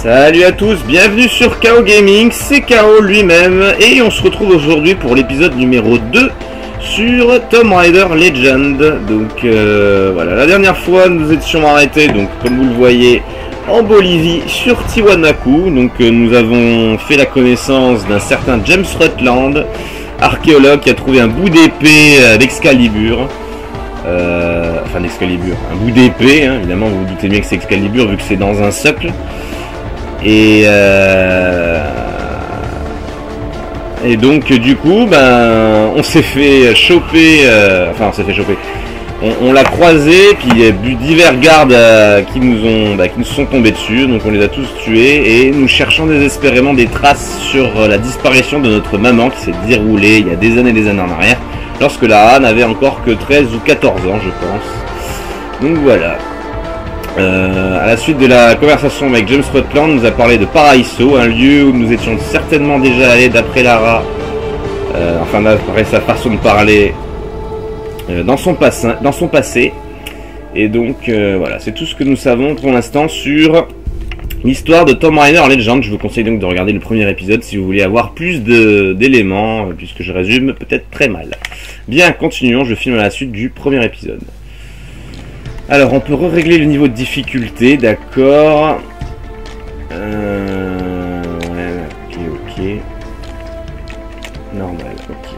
Salut à tous, bienvenue sur KO Gaming, c'est KO lui-même et on se retrouve aujourd'hui pour l'épisode numéro 2 sur Tomb Raider Legend. Donc voilà, la dernière fois nous étions arrêtés, donc comme vous le voyez, en Bolivie sur Tiwanaku. Donc nous avons fait la connaissance d'un certain James Rutland, archéologue qui a trouvé un bout d'épée d'Excalibur. Enfin d'Excalibur, un bout d'épée, hein, évidemment vous vous doutez bien que c'est Excalibur vu que c'est dans un socle. Et donc du coup ben on s'est fait choper, enfin on s'est fait choper, on l'a croisé, puis il y a eu divers gardes qui nous sont tombés dessus, donc on les a tous tués et nous cherchons désespérément des traces sur la disparition de notre maman qui s'est déroulée il y a des années en arrière, lorsque Lara n'avait encore que 13 ou 14 ans je pense. Donc voilà. À la suite de la conversation avec James Rutland, nous a parlé de Paraiso, un lieu où nous étions certainement déjà allés d'après Lara, enfin d'après sa façon de parler, dans son passé. Et donc voilà, c'est tout ce que nous savons pour l'instant sur l'histoire de Tomb Raider Legend. Je vous conseille donc de regarder le premier épisode si vous voulez avoir plus d'éléments, puisque je résume peut-être très mal. Bien, continuons, je filme à la suite du premier épisode. Alors, on peut régler le niveau de difficulté, d'accord. Ok. Normal, ok.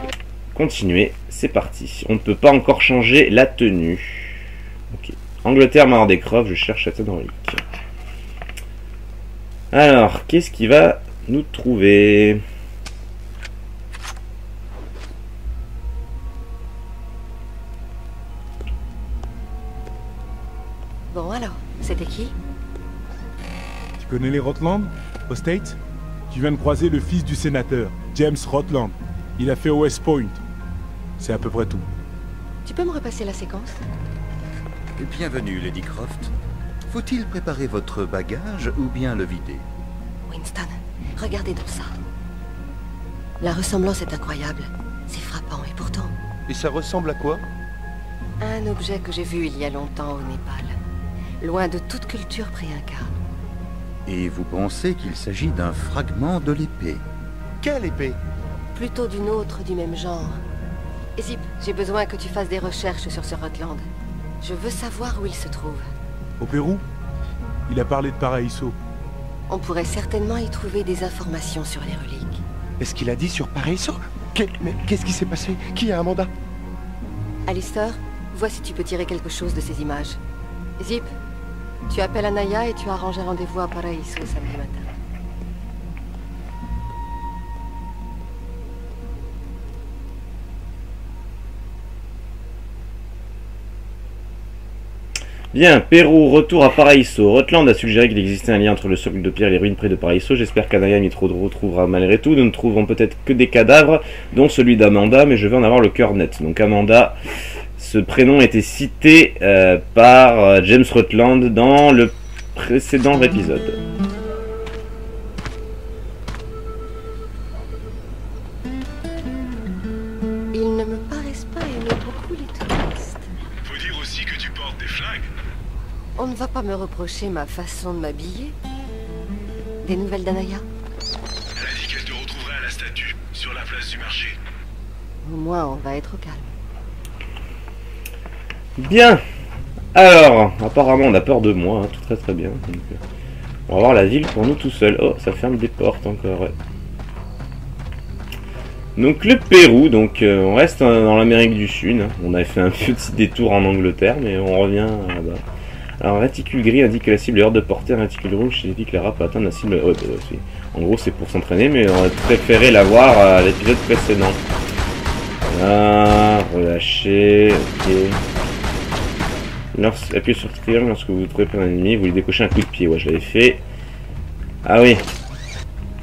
Continuer, c'est parti. On ne peut pas encore changer la tenue. Ok. Angleterre, mort des Croves, je cherche cette relique. Alors, qu'est-ce qui va nous trouver ? Bon alors, c'était qui? Tu connais les Rutland, aux States? Tu viens de croiser le fils du sénateur, James Rutland. Il a fait West Point. C'est à peu près tout. Tu peux me repasser la séquence? Bienvenue, Lady Croft. Faut-il préparer votre bagage ou bien le vider? Winston, regardez donc ça. La ressemblance est incroyable. C'est frappant et pourtant... Et ça ressemble à quoi? Un objet que j'ai vu il y a longtemps au Népal. Loin de toute culture pré-inca. Et vous pensez qu'il s'agit d'un fragment de l'épée? Quelle épée? Plutôt d'une autre du même genre. Zip, j'ai besoin que tu fasses des recherches sur ce Rutland. Je veux savoir où il se trouve. Au Pérou? Il a parlé de Paraiso. On pourrait certainement y trouver des informations sur les reliques. Est-ce qu'il a dit sur Paraiso? Mais qu'est-ce qui s'est passé? Qui a un mandat? Alistair, vois si tu peux tirer quelque chose de ces images. Zip, tu appelles Anaya et tu arranges un rendez-vous à Paraiso samedi matin. Bien, Pérou, retour à Paraiso. Rutland a suggéré qu'il existait un lien entre le socle de pierre et les ruines près de Paraiso. J'espère qu'Anaya m'y retrouvera malgré tout. Nous ne trouvons peut-être que des cadavres, dont celui d'Amanda, mais je vais en avoir le cœur net. Donc Amanda, ce prénom était cité par James Rutland dans le précédent épisode. Ils ne me paraissent pas aimer beaucoup les touristes. Faut dire aussi que tu portes des flingues. On ne va pas me reprocher ma façon de m'habiller. Des nouvelles d'Anaya? Elle a dit qu'elle te retrouverait à la statue, sur la place du marché. Au moins, on va être au calme. Bien. Alors, apparemment on a peur de moi, hein, tout très bien. Donc, on va voir la ville pour nous tout seuls. Oh, ça ferme des portes encore. Ouais. Donc le Pérou, donc on reste dans l'Amérique du Sud. Hein. On avait fait un petit détour en Angleterre, mais on revient là-bas. Alors, un réticule gris indique que la cible est hors de portée, un réticule rouge indique que Lara peut atteindre la cible. Ouais, en gros, c'est pour s'entraîner, mais on aurait préféré l'avoir à l'épisode précédent. Voilà, relâchez, ok. Appuyez sur triangle lorsque vous trouvez près d'un ennemi, vous lui décochez un coup de pied. Ouais, je l'avais fait. Ah oui.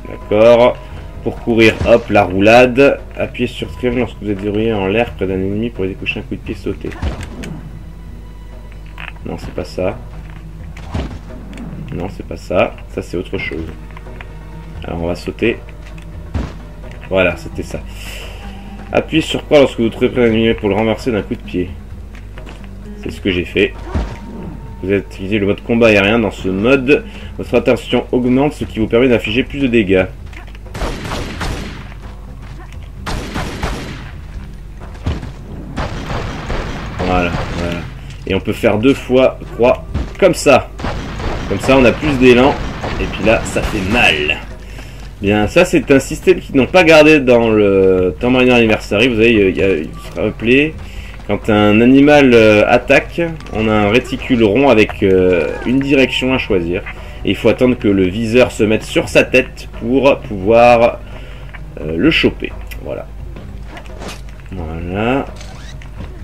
D'accord. Pour courir, hop, la roulade. Appuyez sur triangle lorsque vous êtes verrouillé en l'air près d'un ennemi pour lui décocher un coup de pied sauté. Non, c'est pas ça. Non, c'est pas ça. Ça, c'est autre chose. Alors, on va sauter. Voilà, c'était ça. Appuyez sur quoi lorsque vous trouvez près d'un ennemi pour le renverser d'un coup de pied. C'est ce que j'ai fait. Voilà, c'était ça. Appuyez sur quoi lorsque vous trouvez près d'un ennemi pour le renverser d'un coup de pied. C'est ce que j'ai fait. Voilà, c'était ça. Appuyez sur quoi lorsque vous trouvez près d'un ennemi pour le renverser d'un coup de pied. C'est ce que j'ai fait. Voilà, c'était ça. Appuyez sur quoi lorsque vous trouvez près d'un ennemi pour le renverser d'un coup de pied. C'est ce que j'ai fait. Vous avez utilisé le mode combat aérien. Dans ce mode, votre attention augmente, ce qui vous permet d'infliger plus de dégâts. Voilà, voilà. Et on peut faire 2 fois croix comme ça. Comme ça, on a plus d'élan. Et puis là, ça fait mal. Bien, ça, c'est un système qu'ils n'ont pas gardé dans le Tomb Raider Anniversary. Vous savez, il sera rappelé. Quand un animal attaque, on a un réticule rond avec une direction à choisir. Et il faut attendre que le viseur se mette sur sa tête pour pouvoir le choper. Voilà. Voilà.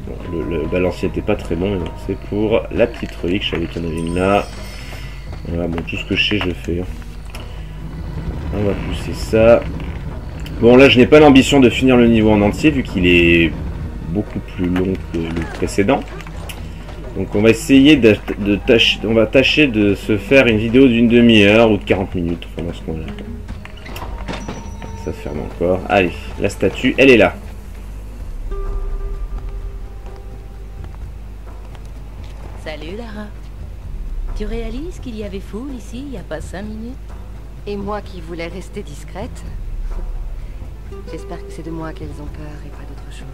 Bon, le balancier n'était pas très bon, mais bon, c'est pour la petite relique. Je savais qu'il y en avait une là. Voilà, bon, tout ce que je sais, je fais. On va pousser ça. Bon, là, je n'ai pas l'ambition de finir le niveau en entier, vu qu'il est beaucoup plus long que le précédent. Donc, on va essayer on va tâcher de se faire une vidéo d'une demi-heure ou de 40 minutes. Enfin, dans ce coin-là. Ça se ferme encore. Allez, la statue, elle est là. Salut Lara. Tu réalises qu'il y avait foule ici il n'y a pas 5 minutes? Et moi qui voulais rester discrète. J'espère que c'est de moi qu'elles ont peur et pas d'autre chose.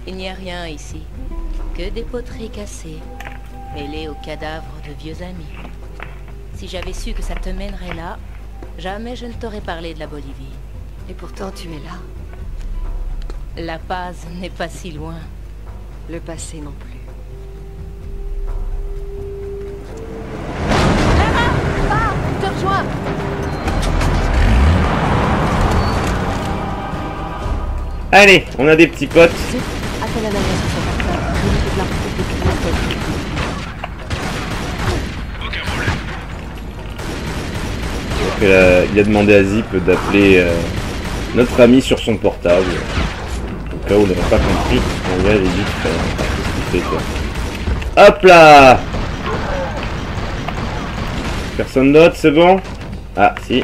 Il n'y a rien ici. Que des poteries cassées, mêlées aux cadavres de vieux amis. Si j'avais su que ça te mènerait là, jamais je ne t'aurais parlé de la Bolivie. Et pourtant tu es là. La Paz n'est pas si loin. Le passé non plus. Je te rejoins. Allez, on a des petits potes. Appelle Anaya sur son portable. Je lui fais de l'article depuis la tête. Donc, il a demandé à Zip d'appeler notre ami sur son portable. Au cas où on n'aurait pas compris, parce qu'on lui avait dit qu'est-ce qu'il fait quoi. Hop là! Personne d'autre, c'est bon? Ah, si.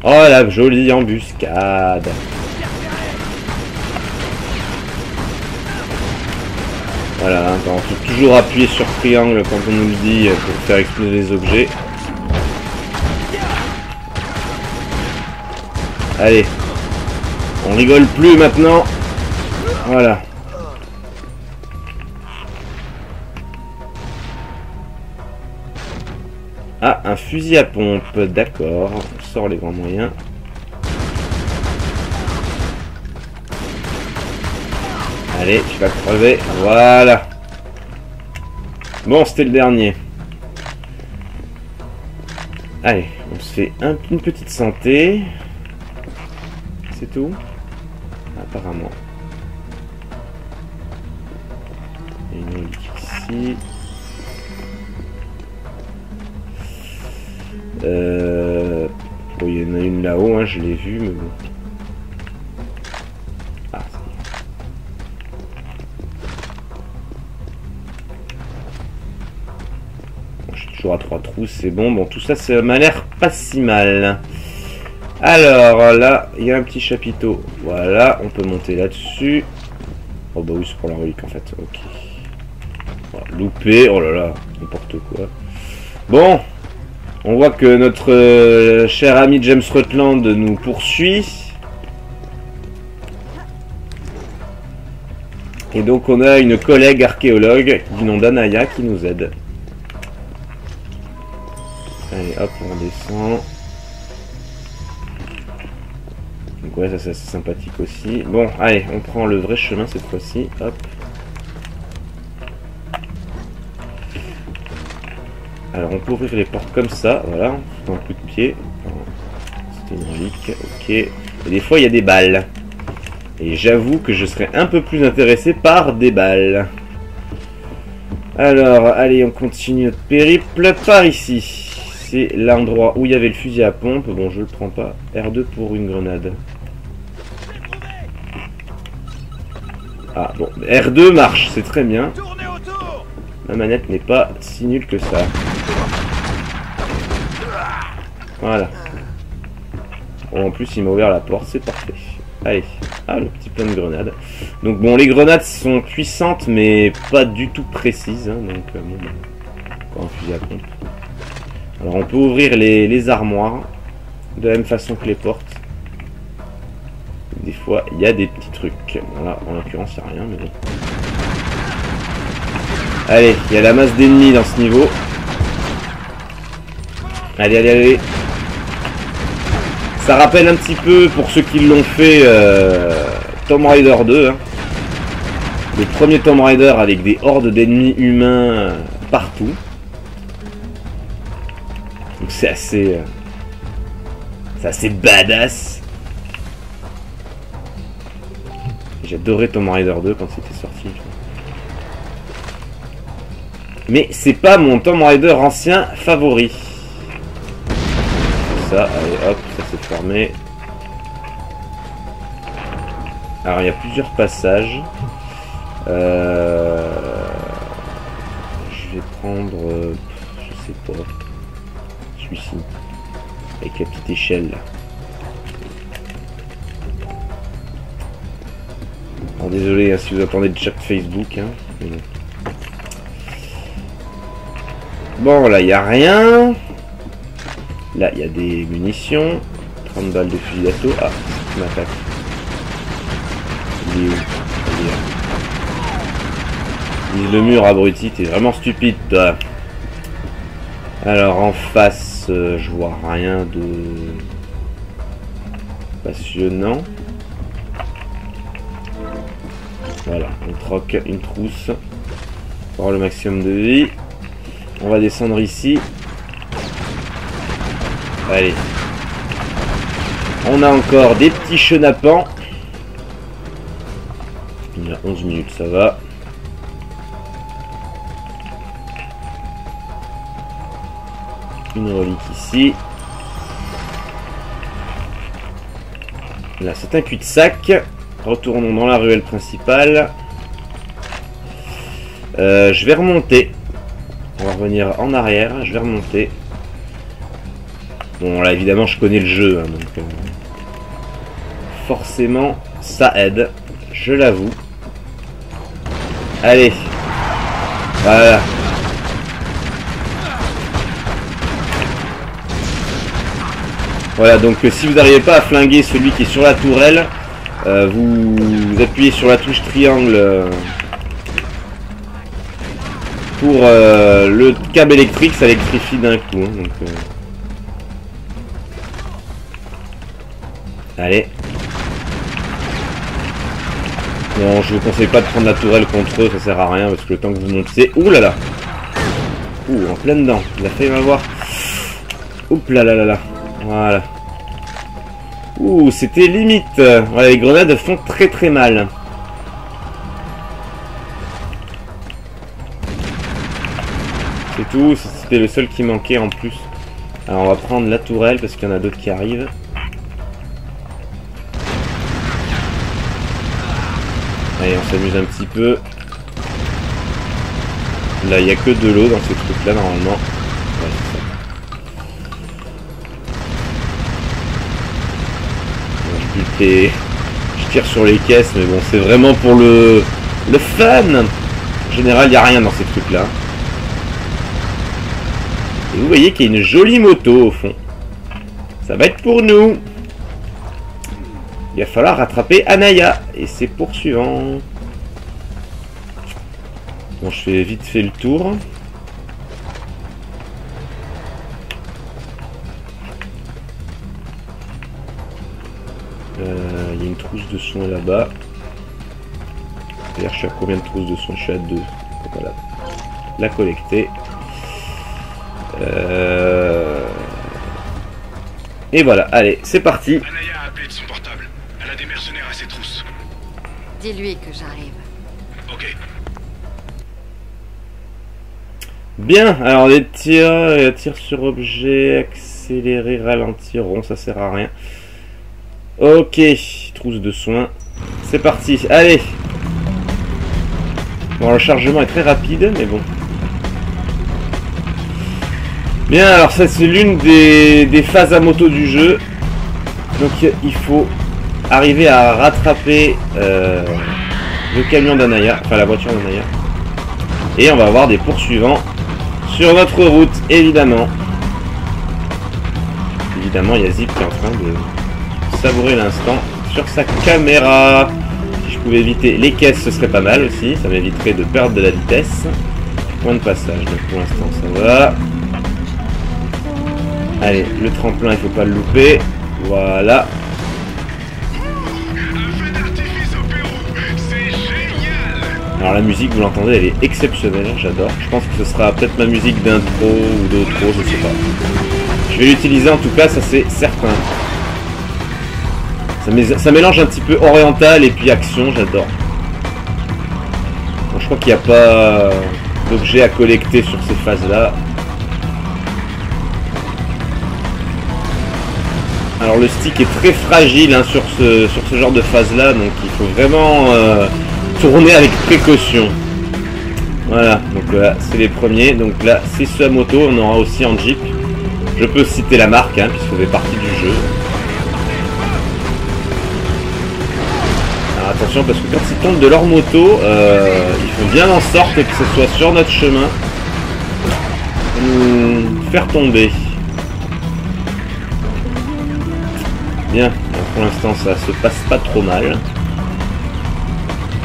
Oh, la jolie embuscade. Voilà, on peut toujours appuyer sur triangle quand on nous le dit pour faire exploser les objets. Allez. On rigole plus maintenant. Voilà. Ah, un fusil à pompe, d'accord. On sort les grands moyens. Allez, tu vas crever. Voilà. Bon, c'était le dernier. Allez, on se fait une petite santé. C'est tout? Apparemment. Il y a une relique ici. Bon, il y en a une là-haut, hein, je l'ai vue, mais bon. Ah, ça y est. Bon, je suis toujours à 3 trous, c'est bon. Bon, tout ça, ça m'a l'air pas si mal. Alors, là, il y a un petit chapiteau. Voilà, on peut monter là-dessus. Oh, bah oui, c'est pour la relique, en fait. Ok. Voilà, loupé. Oh là là, n'importe quoi. Bon. On voit que notre cher ami James Rutland nous poursuit. Et donc on a une collègue archéologue du nom d'Anaya qui nous aide. Allez hop, on descend. Donc ouais, ça c'est assez sympathique aussi. Bon, allez, on prend le vrai chemin cette fois-ci. Hop. Alors on peut ouvrir les portes comme ça, voilà, en un coup de pied. C'était une relique, ok. Et des fois il y a des balles. Et j'avoue que je serais un peu plus intéressé par des balles. Alors, allez, on continue notre périple par ici. C'est l'endroit où il y avait le fusil à pompe. Bon, je le prends pas. R2 pour une grenade. Ah, bon, R2 marche, c'est très bien. Ma manette n'est pas si nulle que ça. Voilà. Bon, en plus, il m'a ouvert la porte, c'est parfait. Allez. Ah, le petit plein de grenades. Donc bon, les grenades sont puissantes, mais pas du tout précises. Hein, donc, bon, Encore un fusil à pompe. Alors on peut ouvrir les armoires de la même façon que les portes. Des fois il y a des petits trucs. Voilà, en l'occurrence il n'y a rien, mais bon. Allez, il y a la masse d'ennemis dans ce niveau. Allez, allez, allez. Ça rappelle un petit peu, pour ceux qui l'ont fait, Tomb Raider 2. Hein. Le premier Tomb Raider avec des hordes d'ennemis humains partout. Donc c'est assez badass. J'adorais Tomb Raider 2 quand c'était sorti. Mais c'est pas mon Tomb Raider ancien favori. Ça, allez hop, ça s'est fermé. Alors il y a plusieurs passages. Je vais prendre, je sais pas, celui-ci, avec la petite échelle là. Alors désolé hein, si vous attendez le chat Facebook. Hein, mais bon. Bon, là, il n'y a rien. Là, il y a des munitions. 30 balles de fusil d'assaut. Ah, il m'attaque. Il est où? Il est là. Le mur, abruti, t'es vraiment stupide, toi. Alors, en face, je vois rien de passionnant. Voilà, on troque une trousse pour avoir le maximum de vie. On va descendre ici. Allez. On a encore des petits chenapans. Il y a 11 minutes, ça va. Une relique ici. Là, c'est un cul-de-sac. Retournons dans la ruelle principale. Je vais remonter. On va revenir en arrière, je vais remonter. Bon là évidemment je connais le jeu, hein, donc forcément ça aide, je l'avoue. Allez. Voilà. Voilà, donc si vous n'arrivez pas à flinguer celui qui est sur la tourelle, vous appuyez sur la touche triangle pour le câble électrique, ça électrifie d'un coup. Hein, donc, allez. Bon, je vous conseille pas de prendre la tourelle contre eux, ça sert à rien parce que le temps que vous montez. Ouh là là. Ouh, en plein dedans. Il a failli m'avoir. Oups là là là là. Voilà. Ouh, c'était limite. Voilà, les grenades font très très mal. C'est tout, c'était le seul qui manquait en plus. Alors on va prendre la tourelle parce qu'il y en a d'autres qui arrivent. Allez, on s'amuse un petit peu. Là, il n'y a que de l'eau dans ces trucs là normalement. Ouais, c'est ça. Je tire sur les caisses, mais bon, c'est vraiment pour le fun. En général, il n'y a rien dans ces trucs là. Et vous voyez qu'il y a une jolie moto au fond. Ça va être pour nous. Il va falloir rattraper Anaya et ses poursuivants. Bon, je fais vite fait le tour. Il y a une trousse de soins là-bas. D'ailleurs, je suis à combien de trousses de soins? Je suis à 2. Voilà. La collecter. Et voilà, allez, c'est parti. Anaya a appelé de son portable. Elle a des mercenaires à ses trousses. Dis-lui que j'arrive. Ok. Bien, alors les tirs sur objet, accélérer, ralentir, rond, ça sert à rien. Ok, trousse de soins. C'est parti, allez. Bon, le chargement est très rapide, mais bon. Bien, alors ça c'est l'une des phases à moto du jeu. Donc il faut arriver à rattraper le camion d'Anaya, enfin la voiture d'Anaya. Et on va avoir des poursuivants Sur notre route, évidemment. Évidemment, il y a Zip qui est en train de savourer l'instant sur sa caméra. Si je pouvais éviter les caisses, ce serait pas mal aussi. Ça m'éviterait de perdre de la vitesse. Point de passage, donc pour l'instant ça va. Allez, le tremplin, il faut pas le louper. Voilà. Alors la musique, vous l'entendez, elle est exceptionnelle, j'adore. Je pense que ce sera peut-être ma musique d'intro ou d'outro, je sais pas. Je vais l'utiliser en tout cas, ça c'est certain. Ça mélange un petit peu oriental et puis action, j'adore. Bon, je crois qu'il n'y a pas d'objet à collecter sur ces phases-là. Alors le stick est très fragile hein, sur ce genre de phase-là, donc il faut vraiment tourner avec précaution. Voilà, donc là c'est les premiers. Donc là c'est ceux à moto, on aura aussi en Jeep. Je peux citer la marque, hein, puisque ça fait partie du jeu. Alors attention, parce que quand ils tombent de leur moto, il faut bien en sorte que ce soit sur notre chemin. Nous faire tomber. Bien, alors pour l'instant ça se passe pas trop mal.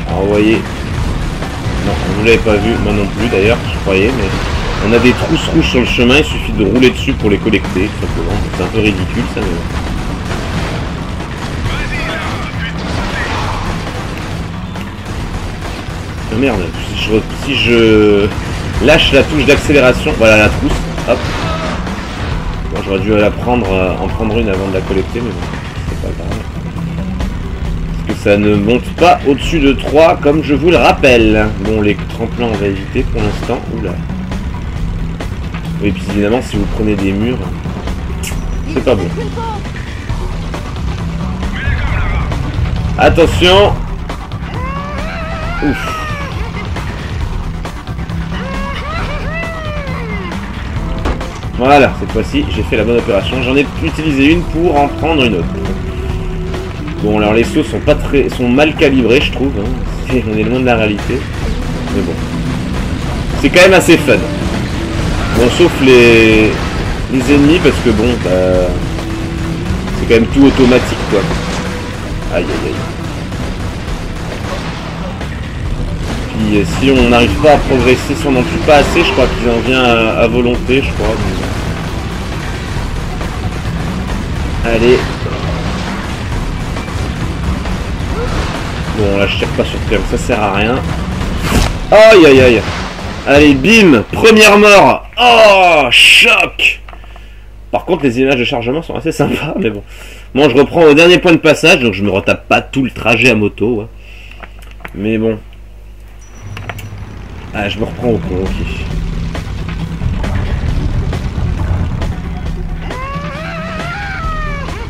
Alors vous voyez, non, vous l'avez pas vu, moi non plus d'ailleurs, je croyais, mais on a des trousses rouges sur le chemin, il suffit de rouler dessus pour les collecter, tout simplement. C'est un peu ridicule ça, mais bon. Oh merde, si je lâche la touche d'accélération, voilà la trousse, hop. Bon, j'aurais dû en prendre une avant de la collecter, mais bon, c'est pas grave. Parce que ça ne monte pas au-dessus de 3, comme je vous le rappelle. Bon, les tremplins, on va éviter pour l'instant. Oula. Oui, puis évidemment, si vous prenez des murs, c'est pas bon. Attention. Ouf. Voilà, cette fois-ci, j'ai fait la bonne opération. J'en ai utilisé une pour en prendre une autre. Bon, alors les sauts sont mal calibrés, je trouve. Hein. On est loin de la réalité. Mais bon. C'est quand même assez fun. Bon, sauf les ennemis, parce que bon, bah, c'est quand même tout automatique, quoi. Aïe, aïe, aïe. Puis si on n'arrive pas à progresser, si on n'en tue pas assez, je crois qu'il en vient à volonté, je crois. Donc... Allez. Bon, là je tire pas sur terre, ça sert à rien. Aïe aïe aïe. Allez, bim, première mort. Oh, choc. Par contre, les images de chargement sont assez sympas, mais bon. Bon, je reprends au dernier point de passage, donc je me retape pas tout le trajet à moto. Ouais. Mais bon. Ah, je me reprends au pont, ok.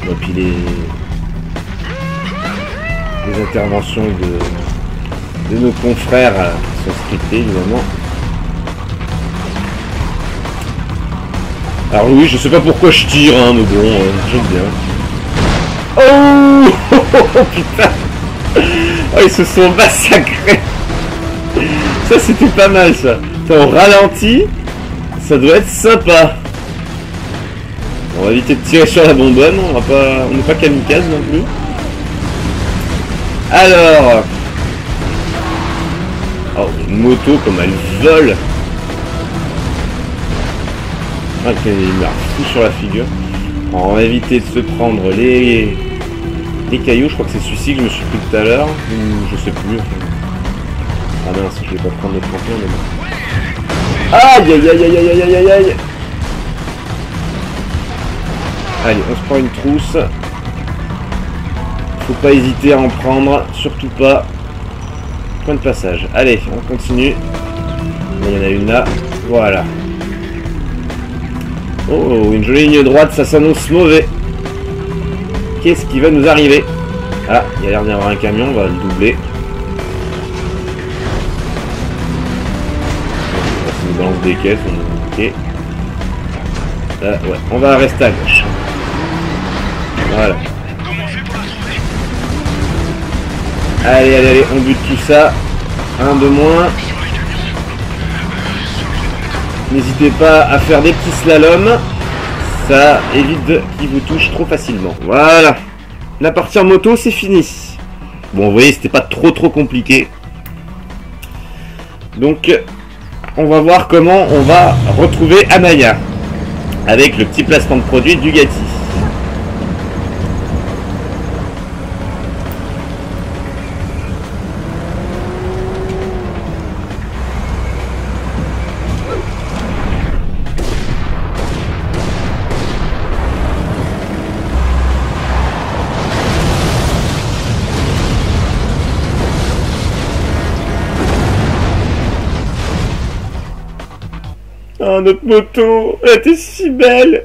Bon, puis les interventions de nos confrères sont scriptées, évidemment. Alors oui, je sais pas pourquoi je tire, hein, mais bon, j'aime bien. Oh, putain. Oh, ils se sont massacrés. Ça, c'était pas mal, ça. Au ralenti, ça doit être sympa. On va éviter de tirer sur la bonbonne, on n'est pas kamikaze non plus. Alors... Oh, une moto comme elle vole. Ah, il m'a fou sur la figure. Alors, on va éviter de se prendre les cailloux. Je crois que c'est celui-ci que je me suis pris tout à l'heure. Ou je sais plus. Ah mince, je vais pas prendre le tremplin, mais bon. Aïe aïe aïe aïe aïe aïe aïe aïe. Allez, on se prend une trousse. Faut pas hésiter à en prendre, surtout pas. Point de passage. Allez, on continue. Il y en a une là. Voilà. Oh, une jolie ligne droite, ça s'annonce mauvais. Qu'est-ce qui va nous arriver? Ah, il y a l'air d'y avoir un camion, on va le doubler. Ça nous balance des caisses, on est ok. Ouais, on va rester à gauche. Voilà. Allez, allez, allez, on bute tout ça. Un de moins. N'hésitez pas à faire des petits slaloms. Ça évite qu'il vous touche trop facilement. Voilà. La partie en moto, c'est fini. Bon, vous voyez, c'était pas trop compliqué. Donc, on va voir comment on va retrouver Anaya. Avec le petit placement de produit Dugatti. Oh, notre moto, elle était si belle.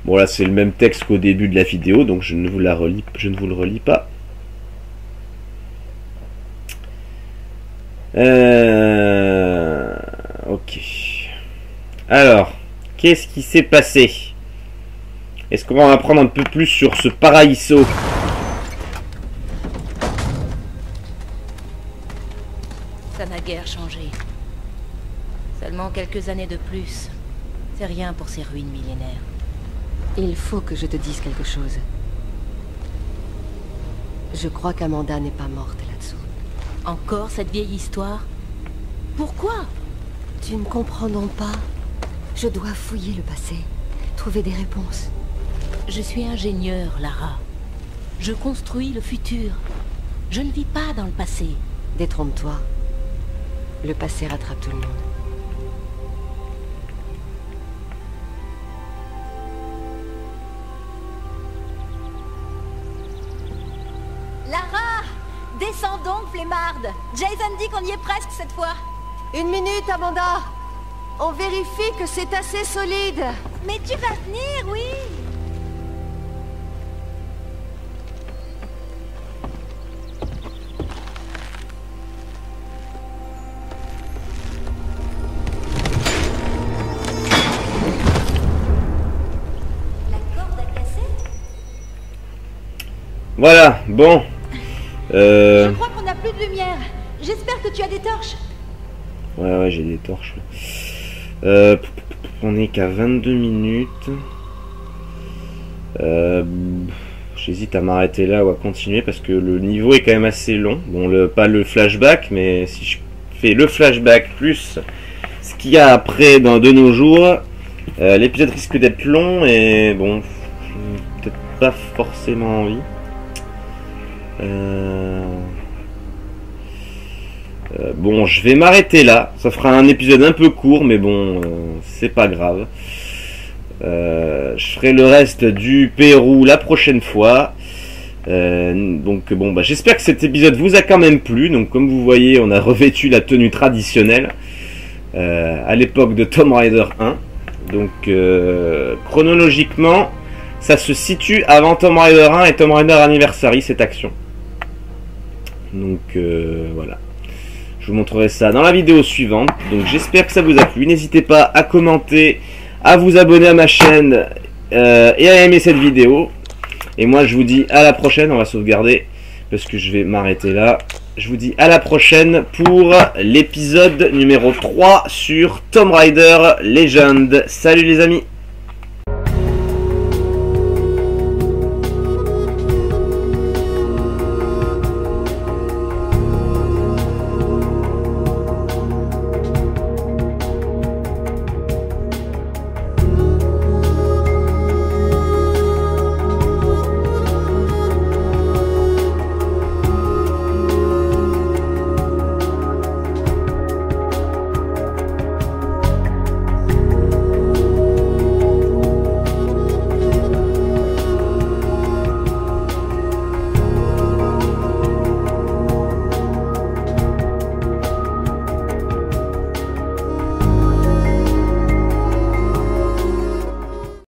Bon, là, c'est le même texte qu'au début de la vidéo, donc je ne vous le relis pas. Ok. Alors, qu'est-ce qui s'est passé? Est-ce qu'on va en apprendre un peu plus sur ce Paraíso? Ça n'a guère changé. Seulement quelques années de plus. C'est rien pour ces ruines millénaires. Il faut que je te dise quelque chose. Je crois qu'Amanda n'est pas morte là-dessous. Encore cette vieille histoire? Pourquoi? Tu ne comprends donc pas? Je dois fouiller le passé, trouver des réponses. Je suis ingénieur, Lara. Je construis le futur. Je ne vis pas dans le passé. Détrompe-toi. Le passé rattrape tout le monde. Lara! Descends donc, flemmarde! Jason dit qu'on y est presque cette fois. Une minute, Amanda! On vérifie que c'est assez solide. Mais tu vas tenir, oui! La corde a cassé? Voilà, bon. Je crois qu'on n'a plus de lumière. J'espère que tu as des torches. Ouais, j'ai des torches. On est qu'à 22 minutes. J'hésite à m'arrêter là ou à continuer parce que le niveau est quand même assez long. Bon, pas le flashback, mais si je fais le flashback plus ce qu'il y a après de nos jours, l'épisode risque d'être long et bon, j'ai peut-être pas forcément envie. Bon, je vais m'arrêter là. Ça fera un épisode un peu court, mais bon, c'est pas grave. Je ferai le reste du Pérou la prochaine fois. Donc bon, bah, j'espère que cet épisode vous a quand même plu. Donc comme vous voyez, on a revêtu la tenue traditionnelle à l'époque de Tomb Raider 1. Donc chronologiquement, ça se situe avant Tomb Raider 1 et Tomb Raider Anniversary, cette action. Donc voilà. Je vous montrerai ça dans la vidéo suivante. Donc j'espère que ça vous a plu. N'hésitez pas à commenter, à vous abonner à ma chaîne et à aimer cette vidéo. Et moi je vous dis à la prochaine. On va sauvegarder parce que je vais m'arrêter là. Je vous dis à la prochaine pour l'épisode numéro 3 sur Tomb Raider Legend. Salut les amis!